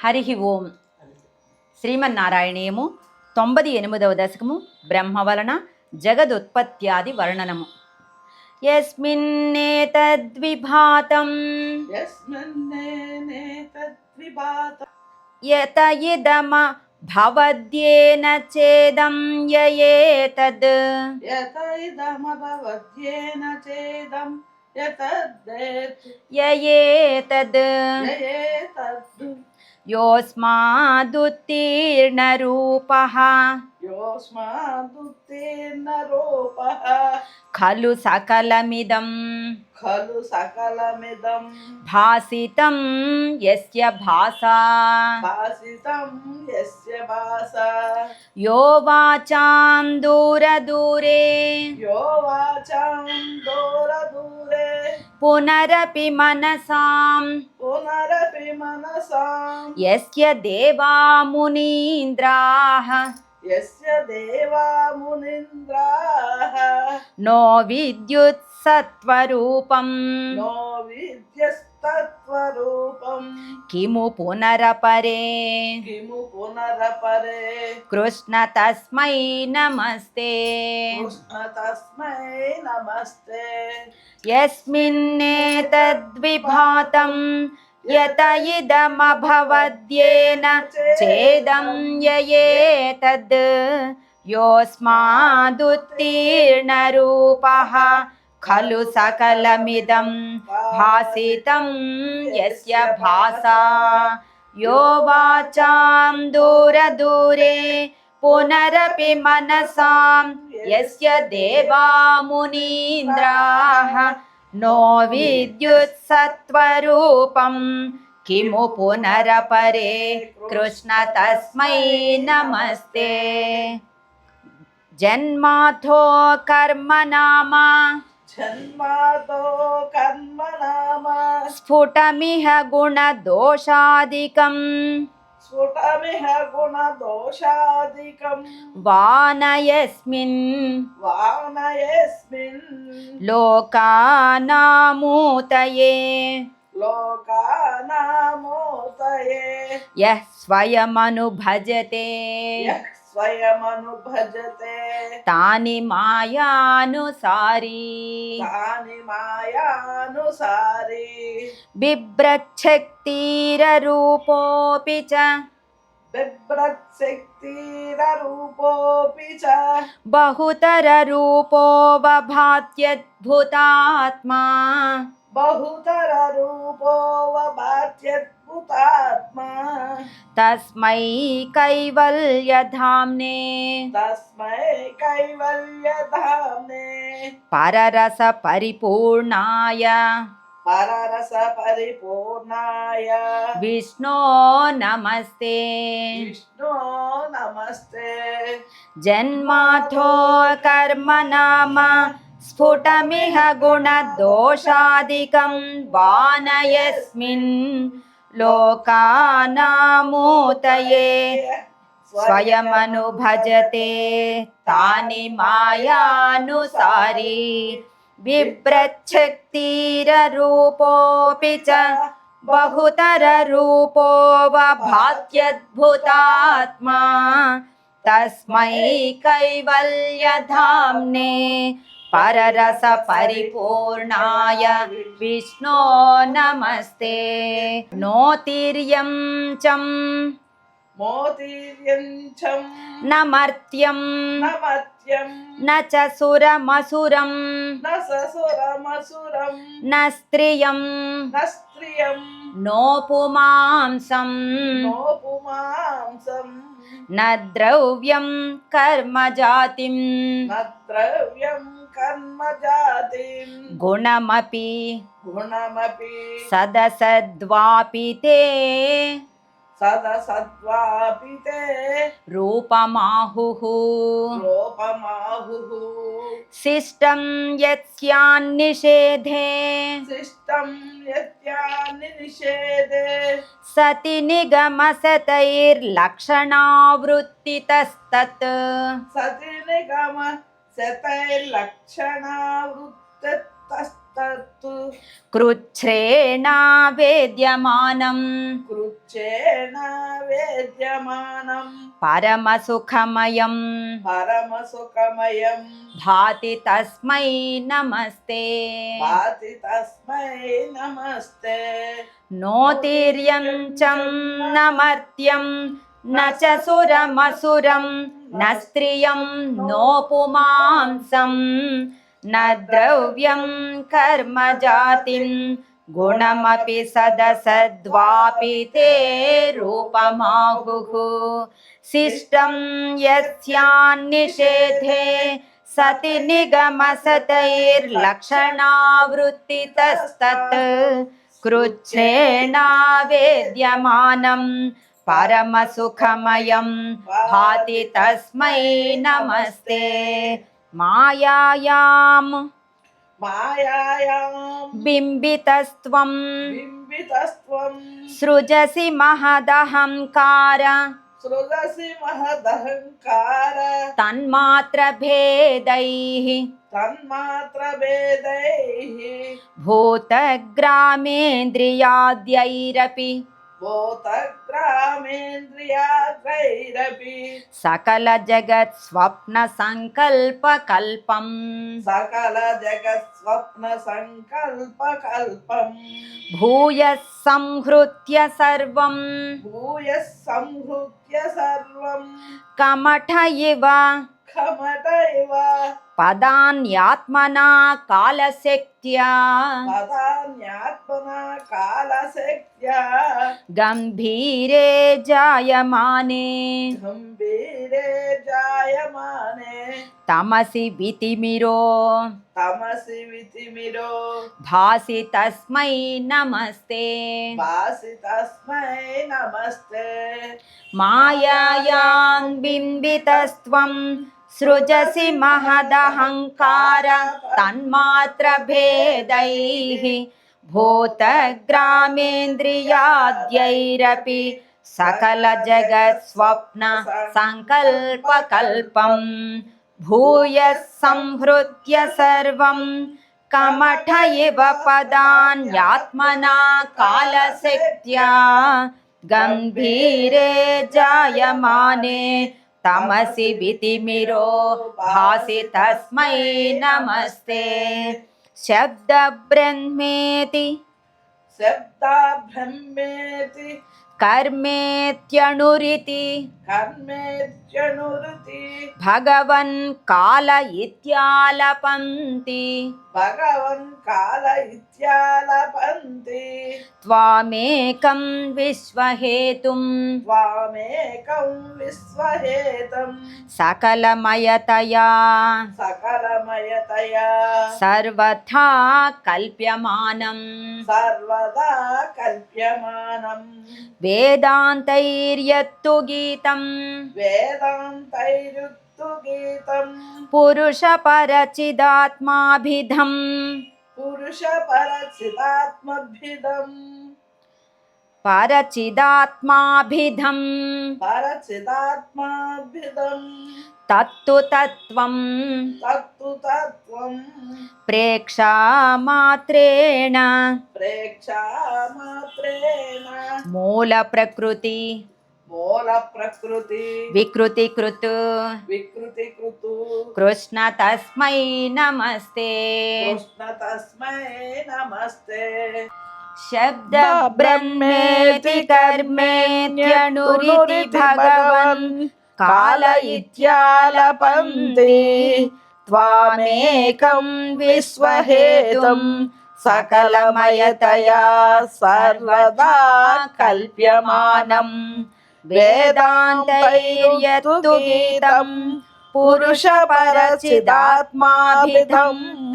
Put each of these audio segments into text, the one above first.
హరి ఓం. శ్రీమన్నారాయణీయము 98వ దశకము బ్రహ్మ వలన జగదుత్పత్యాది వర్ణనము. యస్మిన్నేతద్విభాతం యత ఇదమ భవద్యేన చేదం యయేతద్ యయేతద్ యోస్మాదుత్తీర్ణరూపః ఖలు సకలమిదం భాసితం యస్య భాసా యో వాచాం దూరదూరే పునరపి మనసాం యస్య దేవా మునీంద్రాః నో విద్యుత్ సత్వరూపం కిము పునరపరే కృష్ణ తస్మై నమస్తే యస్మిన్నేతద్విభాతం యత ఇదమభవద్యేన చేదం యయేతద్ యోస్మాదుత్తీర్ణరూపః ఖలు సకలమిదం భాసితం యస్య భాసా యో వాచాం దూరదూరే పునరపి మనసాం యస్య దేవా మునీంద్రాః నో విద్యుత్ సత్వరూపం కిము పునరపరే కృష్ణ తస్మై నమస్తే. జన్మాథో కర్మనామ స్ఫుటమిహ గుణదోషాదికం వానయస్మిన్ లోకానామూతయే యః స్వయమనుభజతే తాని మాయానుసారీ బిభ్రచ్చక్తిరరూపోపి చ బహుతరరూపో వభాత్యద్భుతాత్మా తస్మై కైవల్యధామ్నే పరరస పరిపూర్ణాయ విష్ణో నమస్తే. జన్మాథో కర్మనామ స్ఫుటమిహ గుణదోషాదికం వానయస్మిన్ లోకానామూతయే స్వయమనుభజతే తాని మాయానుసారీ బిభ్రచ్చక్తిరరూపోపి చ బహుతరరూపో వభాత్యద్భుతాత్మా తస్మై కైవల్యధామ్నే పరరస పరిపూర్ణాయ విష్ణో నమస్తే. నోతిర్యం చం నమర్త్యం న చ సురమసురం న స్త్రియం నోపుమాంసం న ద్రవ్యం కర్మజాతిం గుణమపి సదసద్వాపి తే రూపమాహుః శిష్టం యస్యాన్నిషేధే సతి నిగమసతైర్లక్షణావృత్తితస్తత్ కృచ్ఛ్రేణ వేద్యమానం కృచ్ఛేన వేద్యమానం పరమసుఖమయం పరమసుఖమయం భాతి తస్మై నమస్తే భాతి తస్మై నమస్తే నోతిర్యం చం నమర్త్యం న చ సురమసురం న స్త్రియం నో పుమాంసం న ద్రవ్యం కర్మ జాతిం గుణమపి సదసద్వాపి తే రూపమాహుః శిష్టం యస్యాన్నిషేధే సతి నిగమసతైర్లక్షణావృత్తితస్తత్ కృచ్ఛేనా వేద్యమానం పరమసుఖమయం భాతి తస్మై నమస్తే మాయాయాం మాయాయాం బింబితస్త్వం బింబితస్త్వం సృజసి మహదహంకార సృజసి మహదహంకార తన్మాత్రభేదైః తన్మాత్రభేదైః భూతగ్రామేంద్రియాద్యైరపి భూతగ్రామేంద్రియాద్రైరపి సకల జగత్ స్వప్న సంకల్ప కల్పం సకల జగత్ స్వప్న సంకల్ప కల్పం భూయః సంహృత్య సర్వం భూయ సంహృత్య సర్వం కమఠ ఇవ ఖమట ఇవ పదాన్యాత్మనా కాలశక్త్యా పదాన్యాత్మన కాలశక్త్యా గంభీరే జాయమానే గంభీరే జాయమానే తమసి వితిమిరో తమసి వితిమిరో భాసి తస్మై నమస్తే భాసి తస్మై నమస్తే మాయాయాన్ బింబితస్త్వం సృజసి మహదహంకార తన్మాత్రభేదైః భూతగ్రామేంద్రియాద్యైరపి సకల జగత్ స్వప్న సంకల్ప కల్పం భూయః సంహృత్య సర్వం కమఠ ఇవ పదాన్యాత్మనా కాలశక్త్యా గంభీరే జాయమానే తమసి వితిమిరో భాసి తస్మై నమస్తే శబ్ద బ్రహ్మేతి శబ్ద బ్రహ్మేతి కర్మేత్యనురితి కర్మేత్యనురుతి భగవన్ కాల ఇత్యాలపంతి భగవన్ కాల ఇత్యాలపంతి త్వామేకం విశ్వహేతుం త్వామేకం విశ్వహేతం సకలమయతయా సకలమయతయా సర్వథా కల్ప్యమానం సర్వదా కల్ప్యమానం వేదాంతైర్యత్తు గీతం వేదాంతైరుక్తు గీతం పురుష పరచిదాత్మాభిధం పురుష పరచిదాత్మభిదం పరచిదాత్మాభిధం పరచిదాత్మాభిదం తత్తు తత్వం తత్తు తత్వం ప్రేక్షామాత్రేణ ప్రేక్షామాత్రేణ మూల ప్రకృతి మూల ప్రకృతి వికృతి కృతు వికృతి కృతు కృష్ణ తస్మై నమస్తే కృష్ణ తస్మై నమస్తే శబ్ద బ్రహ్మేతి కర్మేత్యనురితి భగవన్ కాల ఇత్యాలపంతి త్వామేకం విశ్వహేతుం సకలమయతయా సర్వదా కల్ప్యమానం వేదాంతైర్యత్తు గీతం పురుష పరచిదాత్మాభిధం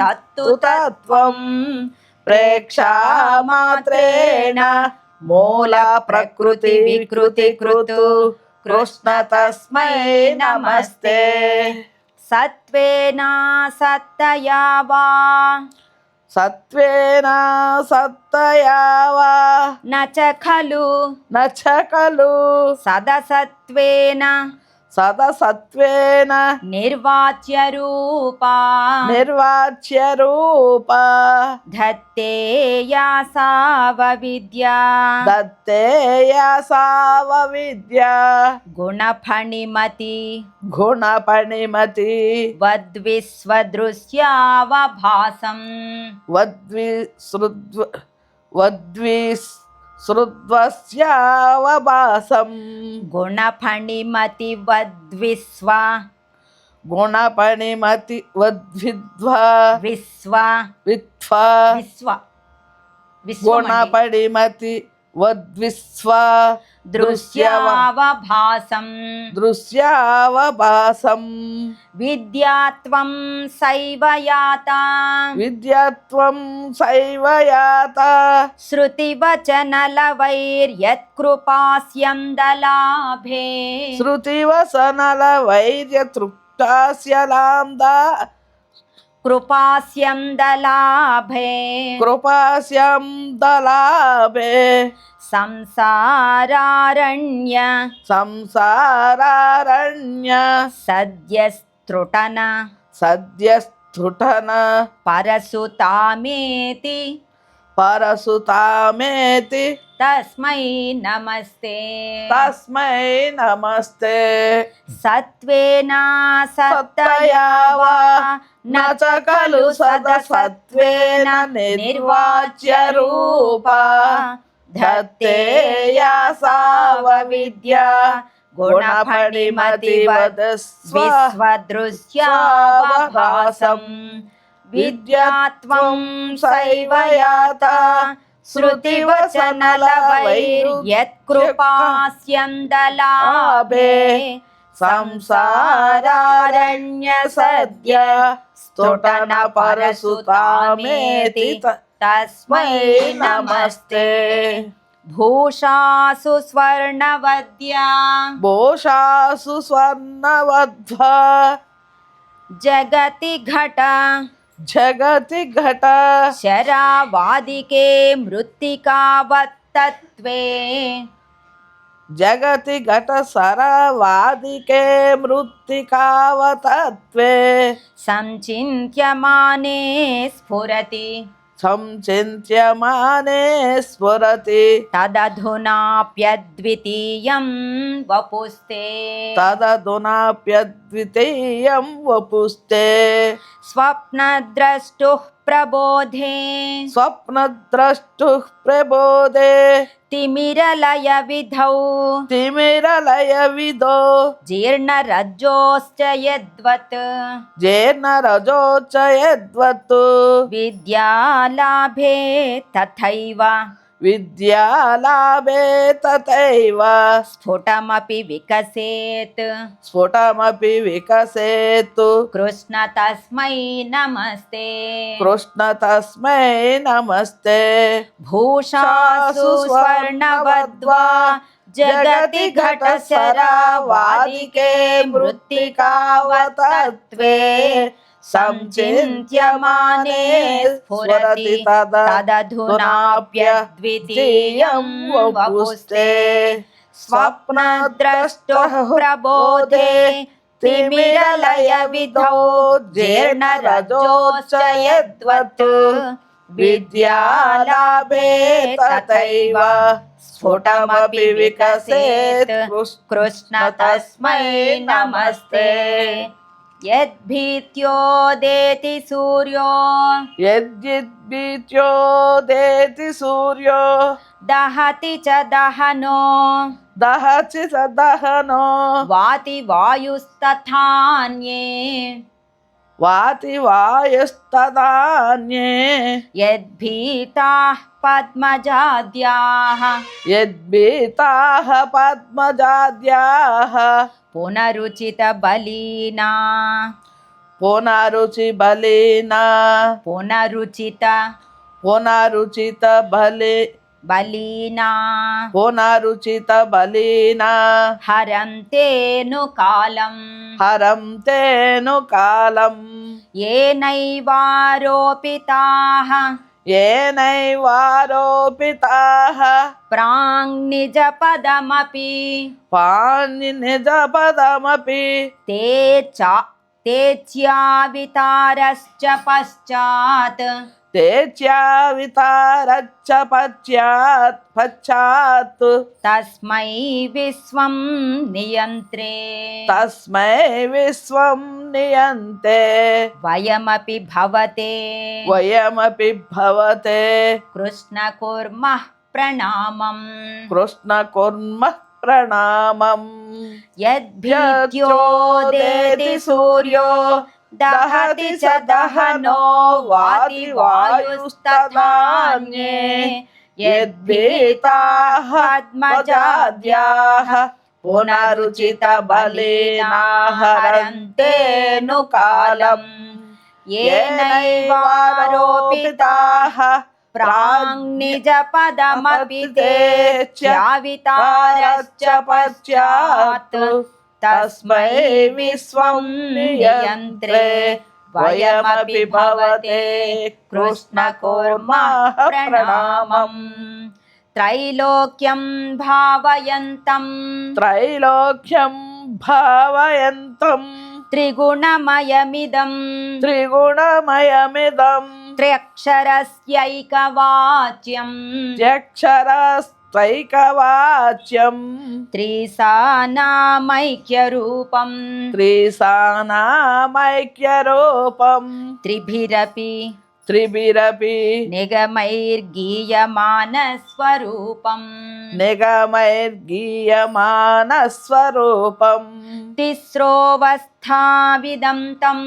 తత్తు తత్వం ప్రేక్షామాత్రేణ మూల ప్రకృతి వికృతి కృతు కృష్ణ తస్మై నమస్తే సత్వేనా సత్తయా వా సత్వేన సత్తయా వా న చ ఖలు న చ ఖలు సదసత్వేన సదసత్వేన నిర్వాచ్య రూపా నిర్వాచ్య రూప ధత్తేయా సావ విద్యా దత్తేయసావ విద్య గుణఫణిమతి గుణపణిమతి వద్విస్వదృశ్యావభాసం వద్విసృద్వస్యావభాసం గుణఫణిమతి వద్విస్వ గుణపణిమతి వద్విద్వా విశ్వ విత్వా విశ్వ విశ్వమండి. గుణపణిమతి వద్విస్వ దృశ్యావభాసం దృశ్యావభాసం విద్యాత్వం శైవయాత విద్యాత్వం శైవయాత శృతివచనలవైర్యత్కృపాస్యం దలాభే శృతివసనల వైర్య తృప్తాస్యలాందా కృపాస్యం దలాభే కృపాస్యం దలాభే సంసారారణ్య సంసారారణ్య సద్యస్తృటన సద్యస్థుటన పరసుతామేతి పరసుతామేతి తస్మై నమస్తే తస్మై నమస్తే సత్వేనా సత్తయా వా న చ ఖలు సదసత్వేన నిర్వాచ్య రూపా ధత్తేయసావ విద్యా గుణఫణిమతి విశ్వదృశ్యావభాసం విద్యాత్వం శైవయాత శృతివచనలవైర్యత్కృపాస్యం దలాభే సంసారారణ్య సద్య స్తుటన పరసుతామేతి తస్మై నమస్తే భూషాసు స్వర్ణవద్యా భోషాసు స్వర్ణవధ్వా జగతి ఘట జగతి ఘట శరావాదికే మృత్తికావత్తత్వే జగతి ఘట సరవాదికే మృత్తికావతత్వే సంచింత్యమానే స్ఫురతి సంచింత్యమానే స్ఫురతి తదధునాప్యద్వితీయం వపుస్తే తదధునాప్యద్వితీయం వపుస్తే స్వప్నద్రష్టుః ప్రబోధే స్వప్నద్రష్టుః ప్రబోధే తిమిరలయ విధౌ తిమిరలయ విదో జీర్ణరజ్జోశ్చ యద్వత్ జీర్ణరజోచయద్వత్ విద్యాలాభే తథైవ విద్యాలాభే తథైవ స్ఫుటమపి వికసేత్ స్ఫుటమపి వికసేత్ కృష్ణ తస్మై నమస్తే కృష్ణ తస్మై నమస్తే భూషాసు స్వర్ణవద్వా జగతి ఘట శరావాదికే మృత్తికావతత్వే సంచింత్యమానే స్ఫురతి తదధునాప్యద్వితీయం వపుస్తే స్వప్నద్రష్టుః ప్రబోధే తిమిరలయ విధౌ జీర్ణరజోశ్చ యద్వత్ విద్యాలాభే తథైవ స్ఫుటమపి వికసేత్ కృష్ణ తస్మై నమస్తే యద్భీత్యోదేతి సూర్యో యద్యద్భీత్యోదేతి సూర్యో దహతి చ దహనో దహచి చ దహనో వాతి వాయుస్తథాన్యే వాతి వాయుస్తదాన్యే యద్భీతాః పద్మజాద్యాః యద్భీతాః పద్మజాద్యాః పునరుచిత బలీనా పునరుచి బలీనా పునరుచిత పునరుచిత బలీనా పునరుచిత బలీనా హరంతేను కాలం హరం తేను కాలం ఏనైవారోపితాః येनैवारोपिताः प्राङ्निजपदमपि पाणिनिजपदमपि ते ते च्यावितारश्च पश्चात् ते च्यावितारच्च पश्चात् तस्मै विश्वं नियन्त्रे तस्मै विश्वं नियन्ते वयमपि भवते वयमपि भवते कृष्ण कुर्मः प्रणामम् कृष्ण कुर्मः प्रणामम् यद्भीत्योदेति सूर्यो दहति च दहनो वाति वायुस्तथान्ये यद्भीताः पद्मजाद्याः पुनरुचितबलिना हरन्ते नु कालम् येनैवारोपिताः प्राङ्निजपदमपि ते च्यावितारश्च पश्चात् तस्मै विश्वं नियन्त्रे वयमपि भवते कृष्ण कुर्मः प्रणामम् त्रैलोक्यं भावयन्तं त्रिगुणमयमिदं त्र्यक्षरस्यैकवाच्यम् त्रिसानामैक्यरूपं त्रिभिरपि निगमैर्गीयमानस्वरूपम् तिस्रोऽवस्थाविदं तं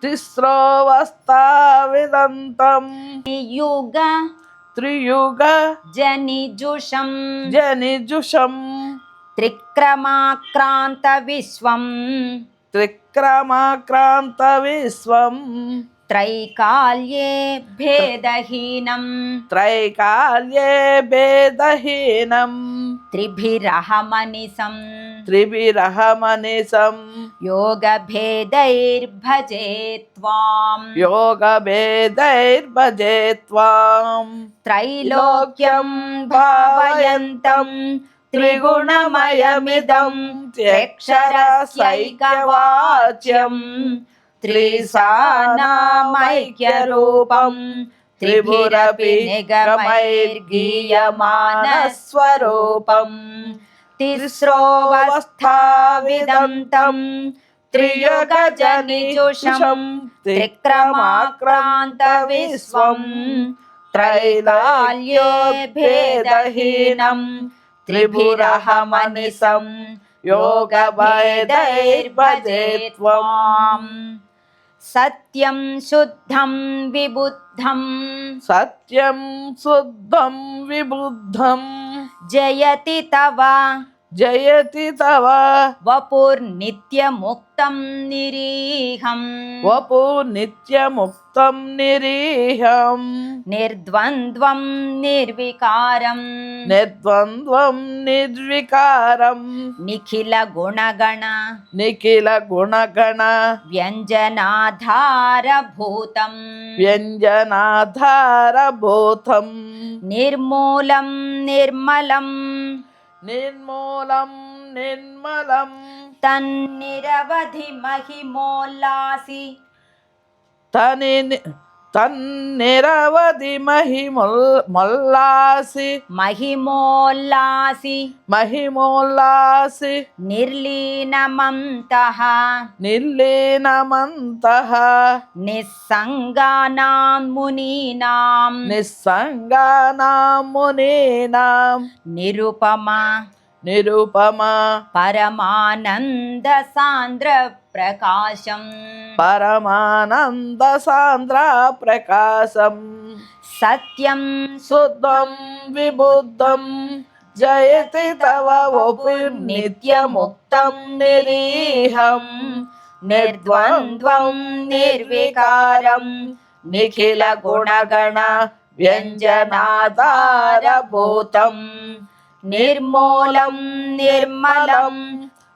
तिस्रोऽवस्थाविदन्तम् त्रियुग जनिजुषम् त्रिक्रमाक्रान्तविश्वम् त्रैकाल्ये भेदहीनं त्रिभिरहमनिशं योगभेदैर्भजे त्वाम् त्रैलोक्यं भावयन्तं त्रिगुणमयमिदं त्र्यक्षरस्यैकवाच्यम् त्रिसानामैक्यरूपं त्रिभिरपि निगमैर्गीयमानस्वरूपम् तिस्रोऽवस्थाविदं तं त्रियुगजनिजुषं त्रिक्रमाक्रान्तविश्वम् त्रैकाल्ये भेदहीनं त्रिभिरहमनिशं योगभेदैर्भजे त्वाम् सत्यं शुद्धं विबुद्धं जयति तव वपुर्नित्यमुक्तं निरीहं निर्द्वन्द्वं निर्विकारं निखिलगुणगण व्यञ्जनाधारभूतं निर्मूलं निर्मलं तन्निरवधि महिमोल्लासि निर्लीनमन्तः निस्सङ्गानां मुनीनां निरुपमा परमानन्दसान्द्रप्रकाशम् सत्यं शुद्धं विबुद्धं जयति तव वपुर्नित्यमुक्तं निरीहं निर्द्वन्द्वं निर्विकारं निखिलगुणगण व्यञ्जनाधारभूतं निर्मूलं निर्मलं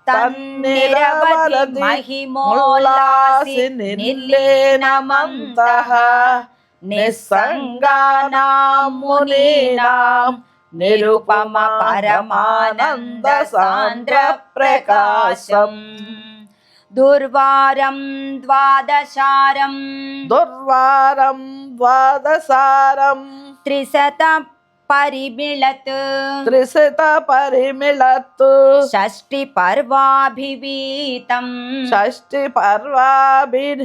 तन्निरवधि महिमोल्लासि निर्लीनमन्तः నిస్సంగానాం మునీనాం నిరుపమ పరమానంద సాంద్ర ప్రకాశం దుర్వారం ద్వాదశారం దుర్వారం ద్వాదసారం త్రిశత పరిమిళత్ త్రిశత పరిమిళత్ షష్ఠి పర్వాభివీతం షష్ఠి పర్వాభివీతం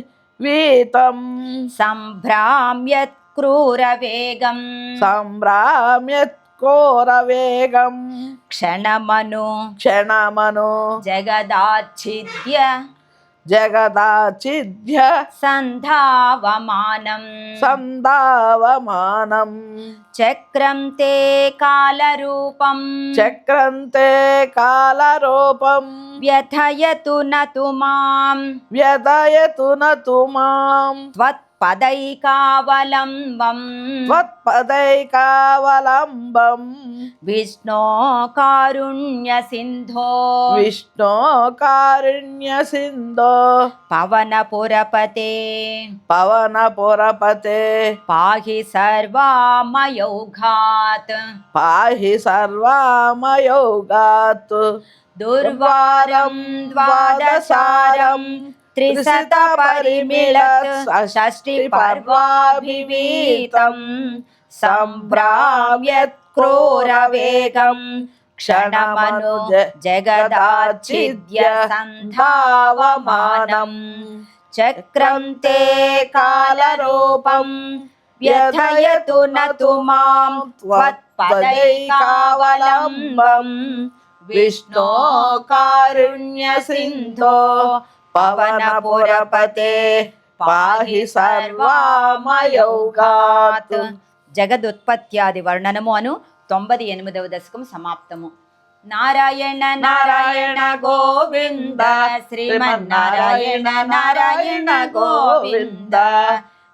సంభ్రామ్యత్ క్రూరవేగం సంభ్రామ్యత్ ఘోరవేగం క్షణమను క్షణమను జగదాచ్ఛిద్య జగదాచిధ్య సంధావమానం సందావమానం చక్రం తే కాలరూపం చక్రంతే కాలరూపం వ్యథయతు నతు మాం వ్యదయతు నతు మాం త్వత్పదైకావలంబం త్వత్పదైకావలంబం విష్ణో కారుణ్య సింధో విష్ణో కారుణ్య సింధో పవనపురపతే పవనపురపతే పాహి సర్వామయౌఘాత్ పాహి సర్వామయోగాత్ దుర్వారం ద్వాదశారం త్రిశత పరిమిళత్ షష్ఠి పర్వాభివీతం సంభ్రామ్యత్ క్రూరవేగం క్షణమను జగదాచ్ఛిద్య సంధావమానం చక్రం తే కాలరూపం వ్యథయతు నతు మాం త్వత్పదైకావలంబం విష్ణో కారుణ్య సింధో పవనపురపతే పాహి సర్వామయౌఘాత్. జగదుత్పత్యాది వర్ణనము అను 98వ దశకం సమాప్తము. నారాయణ నారాయణ గోవింద శ్రీమన్నారాయణ నారాయణ గోవింద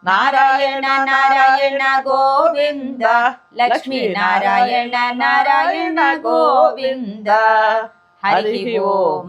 నారాయణ నారాయణ గోవింద లక్ష్మీ నారాయణ నారాయణ గోవింద. హరి ఓం.